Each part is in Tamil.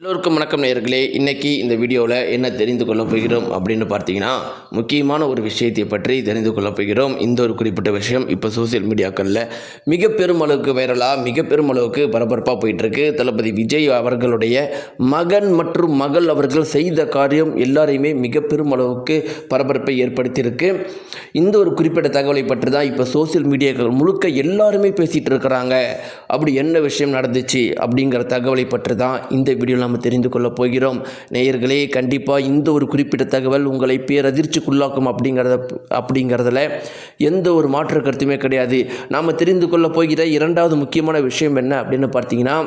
எல்லோருக்கும் வணக்கம் நேயர்களே. இன்றைக்கி இந்த வீடியோவில் என்ன தெரிந்து கொள்ளப் போகிறோம் அப்படின்னு பார்த்தீங்கன்னா, முக்கியமான ஒரு விஷயத்தை பற்றி தெரிந்து கொள்ளப் போகிறோம். இந்த ஒரு குறிப்பிட்ட விஷயம் இப்போ சோசியல் மீடியாக்களில் மிக பெருமளவுக்கு வைரலாக மிக பெருமளவுக்கு பரபரப்பாக போயிட்டுருக்கு. தளபதி விஜய் அவர்களுடைய மகன் மற்றும் மகள் அவர்கள் செய்த காரியம் எல்லாரையுமே மிக பெருமளவுக்கு பரபரப்பை ஏற்படுத்தியிருக்கு. இந்த ஒரு குறிப்பிட்ட தகவலை பற்றி தான் இப்போ சோசியல் மீடியாக்கள் முழுக்க எல்லாருமே பேசிகிட்டு இருக்கிறாங்க. அப்படி என்ன விஷயம் நடந்துச்சு அப்படிங்கிற தகவலை பற்றி தான் இந்த வீடியோ நாம் தெரிந்து கொள்ளப் போகிறோம். நேயர்களே, கண்டிப்பாக இந்த ஒரு குறிப்பிட்ட தகவல் உங்களை பேரதிர்ச்சிக்குள்ளாக்கும் அப்படிங்கிறதுல எந்த ஒரு மாற்று கருத்துமே கிடையாது. நாம் தெரிந்து கொள்ளப் போகிற இரண்டாவது முக்கியமான விஷயம் என்ன அப்படின்னு பார்த்தீங்கன்னா,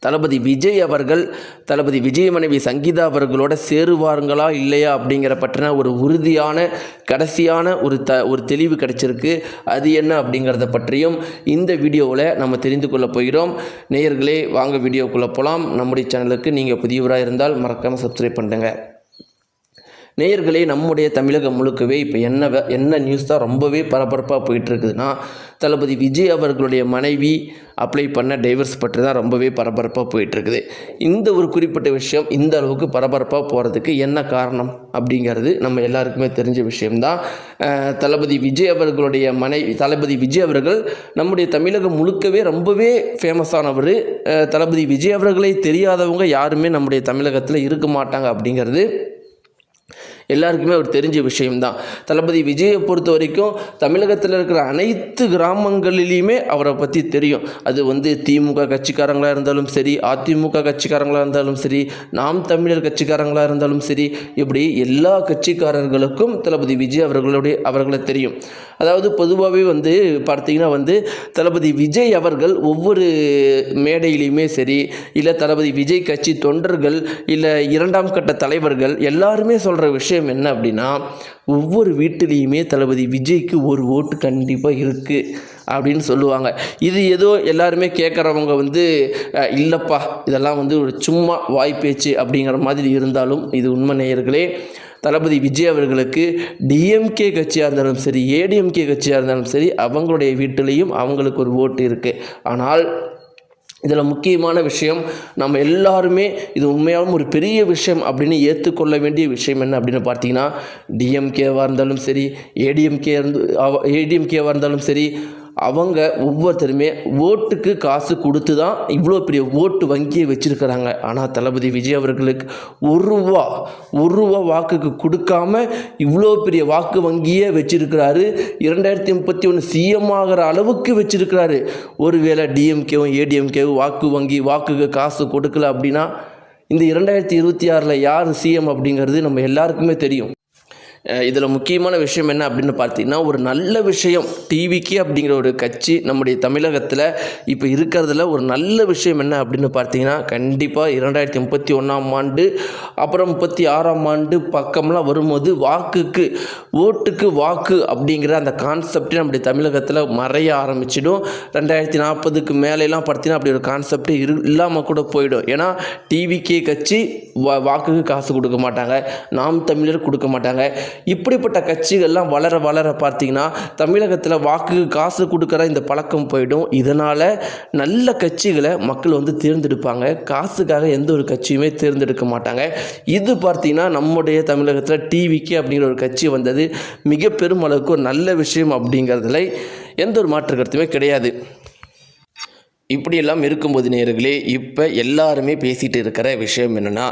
தளபதி விஜய் அவர்கள் தளபதி விஜய் மனைவி சங்கீதா அவர்களோட சேருவார்களா இல்லையா அப்படிங்கிற பற்றின ஒரு உறுதியான கடைசியான ஒரு தெளிவு கிடைச்சிருக்கு. அது என்ன அப்படிங்கிறத பற்றியும் இந்த வீடியோவில் நம்ம தெரிந்து கொள்ளப் போகிறோம். நேயர்களே, வாங்க வீடியோக்குள்ளே போகலாம். நம்முடைய சேனலுக்கு நீங்கள் புதியவராக இருந்தால் மறக்காமல் சப்ஸ்கிரைப் பண்ணுங்க. நேயர்களே, நம்முடைய தமிழகம் முழுக்கவே இப்போ என்ன நியூஸ் தான் ரொம்பவே பரபரப்பாக போயிட்டுருக்குதுன்னா, தளபதி விஜய் அவர்களுடைய மனைவி அப்ளை பண்ண டைவர்ஸ் பற்றி தான் ரொம்பவே பரபரப்பாக போயிட்டுருக்குது. இந்த ஒரு குறிப்பிட்ட விஷயம் இந்த அளவுக்கு பரபரப்பாக போகிறதுக்கு என்ன காரணம் அப்படிங்கிறது நம்ம எல்லாருக்குமே தெரிஞ்ச விஷயம்தான். தளபதி விஜய் அவர்களுடைய தளபதி விஜய் அவர்கள் நம்முடைய தமிழகம் முழுக்கவே ரொம்பவே ஃபேமஸானவர். தளபதி விஜய் அவர்களை தெரியாதவங்க யாருமே நம்முடைய தமிழகத்தில் இருக்க மாட்டாங்க அப்படிங்கிறது எல்லாருக்குமே ஒரு தெரிஞ்ச விஷயம்தான். தளபதி விஜயை பொறுத்த வரைக்கும் தமிழகத்தில் இருக்கிற அனைத்து கிராமங்களிலையுமே அவரை பற்றி தெரியும். அது திமுக கட்சிக்காரங்களாக இருந்தாலும் சரி, அதிமுக கட்சிக்காரங்களாக இருந்தாலும் சரி, நாம் தமிழர் கட்சிக்காரங்களாக இருந்தாலும் சரி, இப்படி எல்லா கட்சிக்காரர்களுக்கும் தளபதி விஜய் அவர்களை தெரியும். அதாவது பொதுவாகவே பார்த்தீங்கன்னா தளபதி விஜய் அவர்கள் ஒவ்வொரு மேடையிலையுமே சரி, இல்லை தளபதி விஜய் கட்சி தொண்டர்கள், இல்லை இரண்டாம் கட்ட தலைவர்கள் எல்லாருமே சொல்கிற விஷயம் என்ன அப்படின்னா, ஒவ்வொரு வீட்டிலையுமே தளபதி விஜய்க்கு ஒரு ஓட்டு கண்டிப்பாக இருக்குது அப்படின்னு சொல்லுவாங்க. இது ஏதோ எல்லாருமே கேட்குறவங்க இல்லைப்பா இதெல்லாம் ஒரு சும்மா வாய்ப்பேச்சு அப்படிங்கிற மாதிரி இருந்தாலும் இது உண்மை. நேயர்களே, தளபதி விஜய் அவர்களுக்கு டிஎம்கே கட்சியாக இருந்தாலும் சரி, ஏடிஎம்கே கட்சியாக இருந்தாலும் சரி, அவங்களுடைய வீட்டிலையும் அவங்களுக்கு ஒரு ஓட்டு இருக்குது. ஆனால் இதில் முக்கியமான விஷயம், நம்ம எல்லாருமே இது உண்மையாகவும் ஒரு பெரிய விஷயம் அப்படின்னு ஏற்றுக்கொள்ள வேண்டிய விஷயம் என்ன அப்படின்னு பார்த்தீங்கன்னா, டிஎம்கேவாக இருந்தாலும் சரி, ஏடிஎம்கேவாக இருந்தாலும் சரி, அவங்க ஒவ்வொருத்தருமே ஓட்டுக்கு காசு கொடுத்து தான் இவ்வளோ பெரிய ஓட்டு வங்கியை வச்சுருக்கிறாங்க. ஆனால் தளபதி விஜய் அவர்களுக்கு ஒரு ரூபா வாக்குக்கு கொடுக்காம இவ்வளோ பெரிய வாக்கு வங்கியே வச்சுருக்கிறாரு. 2031 சிஎம் ஆகிற அளவுக்கு வச்சுருக்கிறாரு. ஒருவேளை டிஎம்கேவும் ஏடிஎம்கேவும் வாக்குக்கு காசு கொடுக்கல அப்படின்னா இந்த 2026 யார் சிஎம் அப்படிங்கிறது நம்ம எல்லாருக்குமே தெரியும். இதில் முக்கியமான விஷயம் என்ன அப்படின்னு பார்த்தீங்கன்னா, ஒரு நல்ல விஷயம் டிவிக்கு அப்படிங்கிற ஒரு கட்சி நம்முடைய தமிழகத்தில் இப்போ இருக்கிறதுல ஒரு நல்ல விஷயம் என்ன அப்படின்னு பார்த்தீங்கன்னா, கண்டிப்பாக 2031ஆம் ஆண்டு அப்புறம் 36ஆம் ஆண்டு பக்கம்லாம் வரும்போது ஓட்டுக்கு வாக்கு அப்படிங்கிற அந்த கான்செப்டே நம்முடைய தமிழகத்தில் மறைய ஆரம்பிச்சிடும். 2040க்கு மேலெலாம் பார்த்தீங்கன்னா அப்படி ஒரு கான்செப்டே இல்லாமல் கூட போயிடும். ஏன்னா டிவிகே கட்சி வாக்குக்கு காசு கொடுக்க மாட்டாங்க, நாம் தமிழர் கொடுக்க மாட்டாங்க. இப்படிப்பட்ட கட்சிகள்லாம் வளர பார்த்தீங்கன்னா தமிழகத்தில் வாக்குக்கு காசு கொடுக்குற இந்த பழக்கம் போயிடும். இதனால் நல்ல கட்சிகளை மக்கள் தேர்ந்தெடுப்பாங்க. காசுக்காக எந்த ஒரு கட்சியுமே தேர்ந்தெடுக்க மாட்டாங்க. இது பார்த்தீங்கன்னா நம்முடைய தமிழகத்தில் டிவிக்கு அப்படிங்கிற ஒரு கட்சி வந்தது மிக பெரும் அளவுக்கு ஒரு நல்ல விஷயம் அப்படிங்கிறதுல எந்த ஒரு மாற்று கருத்துமே கிடையாது. இப்படியெல்லாம் இருக்கும்போது நேயர்களே, இப்போ எல்லாருமே பேசிகிட்டு இருக்கிற விஷயம் என்னென்னா,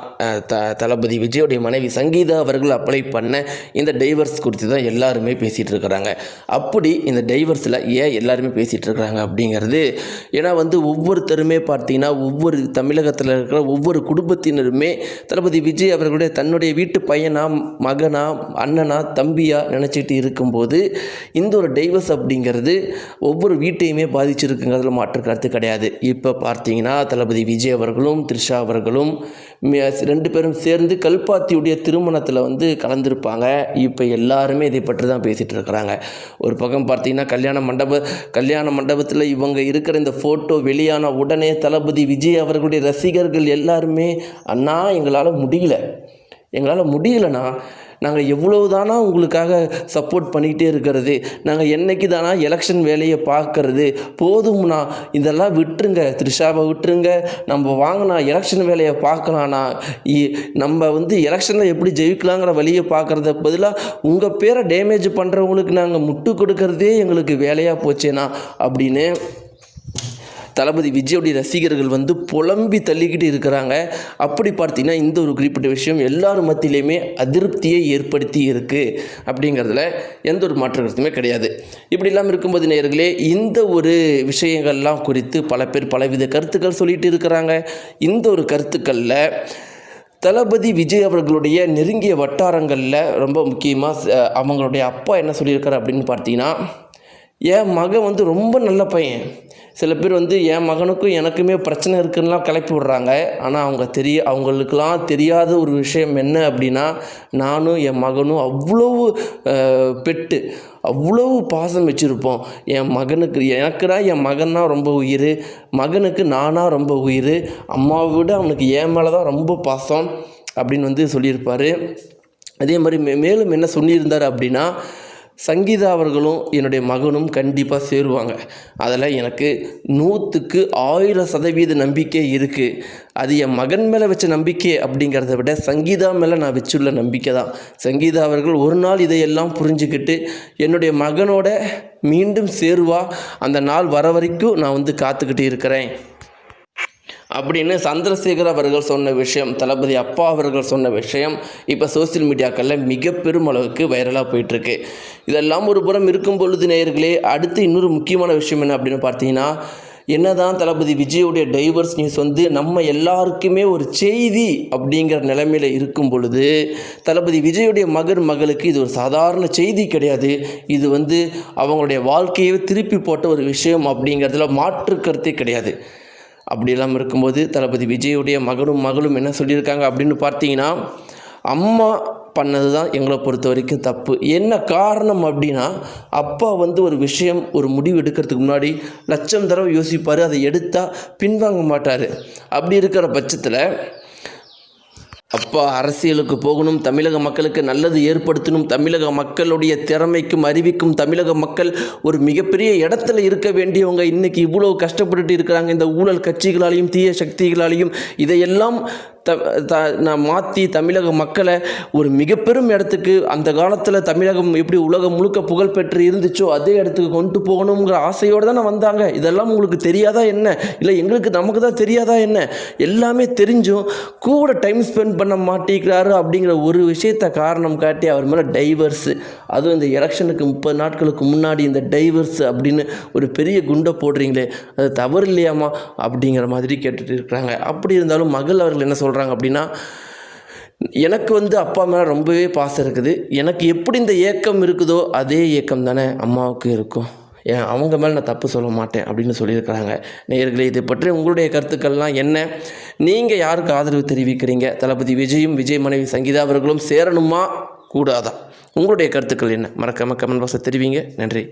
தளபதி விஜயோடைய மனைவி சங்கீதா அவர்கள் அப்ளை பண்ண இந்த டைவர்ஸ் குறித்து தான் எல்லாருமே பேசிகிட்டு இருக்கிறாங்க. அப்படி இந்த டைவர்ஸில் ஏன் எல்லாருமே பேசிகிட்டு இருக்கிறாங்க அப்படிங்கிறது, ஏன்னா ஒவ்வொருத்தருமே பார்த்தீங்கன்னா ஒவ்வொரு தமிழகத்தில் இருக்கிற ஒவ்வொரு குடும்பத்தினருமே தளபதி விஜய் அவர்களுடைய தன்னுடைய வீட்டு பையனா, மகனா, அண்ணனா, தம்பியா நினச்சிட்டு இருக்கும்போது இந்த ஒரு டைவர்ஸ் அப்படிங்கிறது ஒவ்வொரு வீட்டையுமே பாதிச்சிருக்குங்கிறதுல மாற்று கருத்து கிடையாது. இப்போ பார்த்தீங்கன்னா தளபதி விஜய் அவர்களும் த்ரிஷா அவர்களும் 2 பேரும் சேர்ந்து கல்பாத்தியுடைய திருமணத்தில் கலந்துருப்பாங்க. இப்போ எல்லாருமே இதை பற்றி தான் பேசிகிட்டு இருக்கிறாங்க. ஒரு பக்கம் பார்த்தீங்கன்னா கல்யாண மண்டபத்தில் இவங்க இருக்கிற இந்த ஃபோட்டோ வெளியான உடனே தளபதி விஜய் அவர்களுடைய ரசிகர்கள் எல்லாருமே, அண்ணா எங்களால் முடியல, எங்களால் முடியலண்ணா, நாங்கள் எவ்வளவு தானா உங்களுக்காக சப்போர்ட் பண்ணிக்கிட்டே இருக்கிறது, நாங்கள் என்னைக்கு தானா எலெக்ஷன் வேலையை பார்க்கறது, போதும்ண்ணா இதெல்லாம் விட்டுருங்க, த்ரிஷாவை விட்டுருங்க, நம்ம வாங்கினா எலெக்ஷன் வேலையை பார்க்கலாண்ணா, நம்ம எலெக்ஷனில் எப்படி ஜெயிக்கலாங்கிற வழியை பார்க்குறத பதிலாக உங்கள் பேரை டேமேஜ் பண்ணுறவங்களுக்கு நாங்கள் முட்டு கொடுக்கறதே எங்களுக்கு வேலையாக போச்சேண்ணா அப்படின்னு தளபதி விஜயோடைய ரசிகர்கள் புலம்பி தள்ளிக்கிட்டு இருக்கிறாங்க. அப்படி பார்த்தீங்கன்னா இந்த ஒரு குறிப்பிட்ட விஷயம் எல்லார் மத்தியிலையுமே அதிருப்தியை ஏற்படுத்தி இருக்குது அப்படிங்கிறதுல எந்த ஒரு மாற்று கருத்துமே கிடையாது. இப்படி இல்லாமல் இருக்கும்போது நேயர்களே, இந்த ஒரு விஷயங்கள்லாம் குறித்து பல பேர் பலவித கருத்துக்கள் சொல்லிட்டு இருக்கிறாங்க. இந்த ஒரு கருத்துக்களில் தளபதி விஜய் அவர்களுடைய நெருங்கிய வட்டாரங்களில் ரொம்ப முக்கியமாக அவங்களுடைய அப்பா என்ன சொல்லியிருக்காரு அப்படின்னு பார்த்தீங்கன்னா, என் மகன் ரொம்ப நல்ல பையன். சில பேர் என் மகனுக்கும் எனக்குமே பிரச்சனை இருக்குன்னுலாம் கிளப்பி விடுறாங்க. ஆனால் அவங்களுக்கெல்லாம் தெரியாத ஒரு விஷயம் என்ன அப்படின்னா, நானும் என் மகனும் அவ்வளவு பெட்டு அவ்வளவு பாசம் வச்சுருப்போம். என் மகனுக்கு எனக்குனா என் மகன்னா ரொம்ப உயிர், மகனுக்கு நானாக ரொம்ப உயிர், அம்மாவை விட அவனுக்கு என் மேலே தான் ரொம்ப பாசம் அப்படின்னு சொல்லியிருப்பார். அதே மாதிரி மேலும் என்ன சொல்லியிருந்தார் அப்படின்னா, சங்கீதா அவர்களும் என்னுடைய மகனும் கண்டிப்பாக சேருவாங்க. அதில் எனக்கு 100க்கு 1000% நம்பிக்கை இருக்குது. அது என் மகன் மேலே வச்ச நம்பிக்கை அப்படிங்கிறத விட சங்கீதா மேலே நான் வச்சுள்ள நம்பிக்கை தான். சங்கீதா அவர்கள் ஒரு நாள் இதையெல்லாம் புரிஞ்சுக்கிட்டு என்னுடைய மகனோட மீண்டும் சேருவா, அந்த நாள் வர வரைக்கும் நான் காத்துக்கிட்டு இருக்கிறேன் அப்படின்னு சந்திரசேகர் அவர்கள் சொன்ன விஷயம், தளபதி அப்பா அவர்கள் சொன்ன விஷயம் இப்போ சோசியல் மீடியாக்களில் மிக பெரும் அளவுக்கு வைரலாக போயிட்டுருக்கு. இதெல்லாம் ஒரு புறம் இருக்கும் பொழுது நேயர்களே, அடுத்து இன்னொரு முக்கியமான விஷயம் என்ன அப்படின்னு பார்த்தீங்கன்னா, என்னதான் தளபதி விஜயோடைய டைவர்ஸ் நியூஸ் நம்ம எல்லாருக்குமே ஒரு செய்தி அப்படிங்கிற நிலைமையில் இருக்கும் பொழுது, தளபதி விஜயோடைய மகளுக்கு இது ஒரு சாதாரண செய்தி கிடையாது. இது அவங்களுடைய வாழ்க்கையை திருப்பி போட்ட ஒரு விஷயம் அப்படிங்கிறதுல மாற்று கருத்தே கிடையாது. அப்படி இல்லாமல் இருக்கும்போது தளபதி விஜயோடைய மகளும் என்ன சொல்லியிருக்காங்க அப்படின்னு பார்த்தீங்கன்னா, அம்மா பண்ணது தான் எங்களை பொறுத்த வரைக்கும் தப்பு. என்ன காரணம் அப்படின்னா, அப்பா ஒரு விஷயம் ஒரு முடிவு எடுக்கிறதுக்கு முன்னாடி லட்சம் தடவை யோசிப்பார், அதை எடுத்தால் பின்வாங்க மாட்டார். அப்படி இருக்கிற பட்சத்தில் அப்பா அரசியலுக்கு போகணும், தமிழக மக்களுக்கு நல்லது ஏற்படுத்தணும், தமிழக மக்களுடைய திறமைக்கும் அறிவிக்கும் தமிழக மக்கள் ஒரு மிகப்பெரிய இடத்துல இருக்க வேண்டியவங்க இன்றைக்கி இவ்வளோ கஷ்டப்பட்டுட்டு இருக்கிறாங்க. இந்த ஊழல் கட்சிகளாலையும் தீய சக்திகளாலையும் இதையெல்லாம் நான் மாற்றி தமிழக மக்களை ஒரு மிக பெரும் இடத்துக்கு, அந்த காலத்தில் தமிழகம் எப்படி உலகம் முழுக்க புகழ்பெற்று இருந்துச்சோ அதே இடத்துக்கு கொண்டு போகணுங்கிற ஆசையோடு தானே வந்தாங்க. இதெல்லாம் உங்களுக்கு தெரியாதா என்ன? இல்லை நமக்கு தான் தெரியாதா என்ன? எல்லாமே தெரிஞ்சும் கூட டைம் ஸ்பெண்ட் பண்ண மாட்டேங்கிறாரு அப்படிங்கிற ஒரு விஷயத்தை காரணம் காட்டி அவர் மேலே டைவர்ஸு, அதுவும் இந்த எலெக்ஷனுக்கு 30 நாட்களுக்கு முன்னாடி இந்த டைவர்ஸ் அப்படின்னு ஒரு பெரிய குண்டை போடுறீங்களே, அது தவறு இல்லையாமா அப்படிங்கிற மாதிரி கேட்டுட்டு இருக்கிறாங்க. அப்படி இருந்தாலும் மகள் அவர்கள் என்ன சொல்கிறாங்க அப்படின்னா, எனக்கு அப்பா மேலே ரொம்பவே பாசம் இருக்குது, எனக்கு எப்படி இந்த ஏக்கம் இருக்குதோ அதே ஏக்கம் தானே அம்மாவுக்கு இருக்கும், அவங்க மேலே நான் தப்பு சொல்ல மாட்டேன் அப்படின்னு சொல்லியிருக்கிறாங்க. நேயர்களே, இதை பற்றி உங்களுடைய கருத்துக்கள்லாம் என்ன? நீங்கள் யாருக்கு ஆதரவு தெரிவிக்கிறீங்க? தளபதி விஜயும் விஜய் மனைவி சங்கீதா அவர்களும் சேரணுமா கூடாதா? உங்களுடைய கருத்துக்கள் என்ன? மறக்காமல் கமெண்ட் பாக்ஸில் தெரிவிங்க. நன்றி.